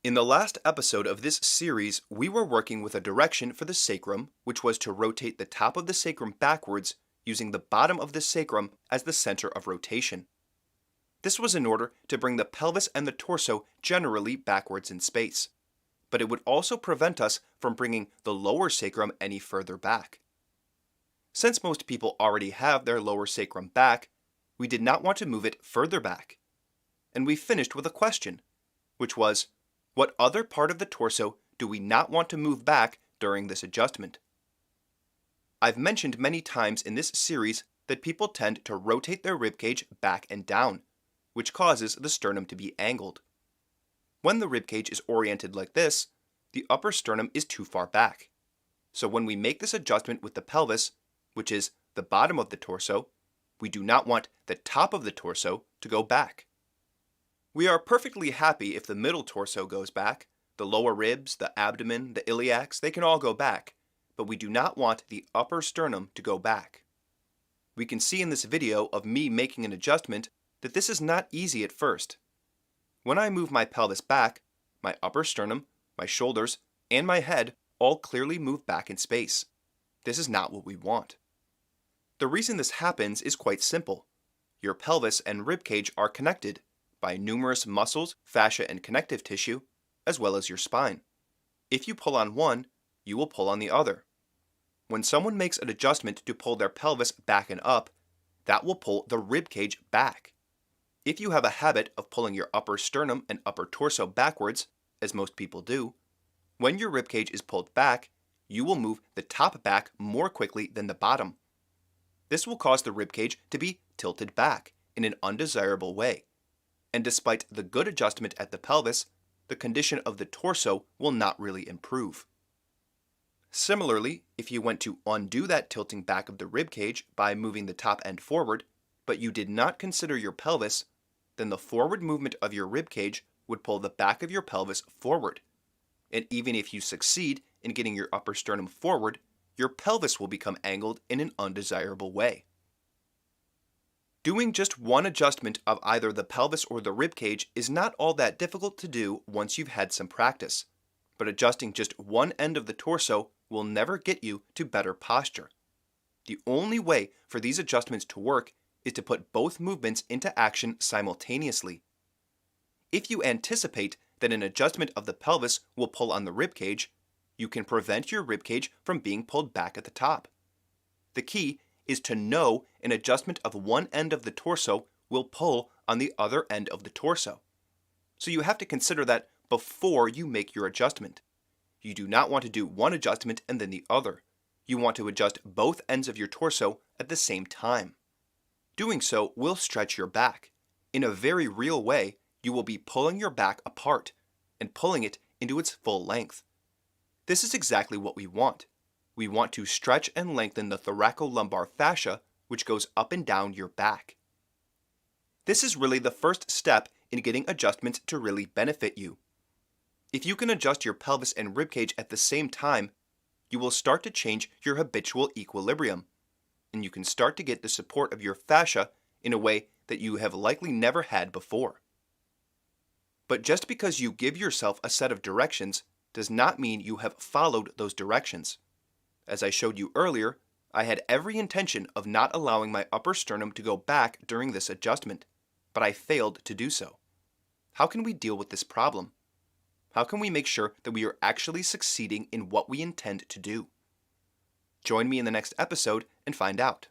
In the last episode of this series, we were working with a direction for the sacrum, which was to rotate the top of the sacrum backwards using the bottom of the sacrum as the center of rotation. This was in order to bring the pelvis and the torso generally backwards in space, but it would also prevent us from bringing the lower sacrum any further back. Since most people already have their lower sacrum back, we did not want to move it further back. And we finished with a question, which was, what other part of the torso do we not want to move back during this adjustment? I've mentioned many times in this series that people tend to rotate their ribcage back and down, which causes the sternum to be angled. When the ribcage is oriented like this, the upper sternum is too far back. So when we make this adjustment with the pelvis, which is the bottom of the torso, we do not want the top of the torso to go back. We are perfectly happy if the middle torso goes back. The lower ribs, the abdomen, the iliacs, they can all go back, but we do not want the upper sternum to go back. We can see in this video of me making an adjustment that this is not easy at first. When I move my pelvis back, my upper sternum, my shoulders, and my head all clearly move back in space. This is not what we want. The reason this happens is quite simple. Your pelvis and ribcage are connected by numerous muscles, fascia, and connective tissue, as well as your spine. If you pull on one, you will pull on the other. When someone makes an adjustment to pull their pelvis back and up, that will pull the ribcage back. If you have a habit of pulling your upper sternum and upper torso backwards, as most people do, when your ribcage is pulled back, you will move the top back more quickly than the bottom. This will cause the ribcage to be tilted back in an undesirable way. And despite the good adjustment at the pelvis, the condition of the torso will not really improve. Similarly, if you went to undo that tilting back of the ribcage by moving the top end forward, but you did not consider your pelvis, then the forward movement of your ribcage would pull the back of your pelvis forward. And even if you succeed in getting your upper sternum forward, your pelvis will become angled in an undesirable way. Doing just one adjustment of either the pelvis or the ribcage is not all that difficult to do once you've had some practice, but adjusting just one end of the torso will never get you to better posture. The only way for these adjustments to work is to put both movements into action simultaneously. If you anticipate that an adjustment of the pelvis will pull on the ribcage, you can prevent your ribcage from being pulled back at the top. The key is to know an adjustment of one end of the torso will pull on the other end of the torso. So you have to consider that before you make your adjustment. You do not want to do one adjustment and then the other. You want to adjust both ends of your torso at the same time. Doing so will stretch your back. In a very real way, you will be pulling your back apart and pulling it into its full length. This is exactly what we want. We want to stretch and lengthen the thoracolumbar fascia, which goes up and down your back. This is really the first step in getting adjustments to really benefit you. If you can adjust your pelvis and ribcage at the same time, you will start to change your habitual equilibrium, and you can start to get the support of your fascia in a way that you have likely never had before. But just because you give yourself a set of directions does not mean you have followed those directions. As I showed you earlier, I had every intention of not allowing my upper sternum to go back during this adjustment, but I failed to do so. How can we deal with this problem? How can we make sure that we are actually succeeding in what we intend to do? Join me in the next episode and find out.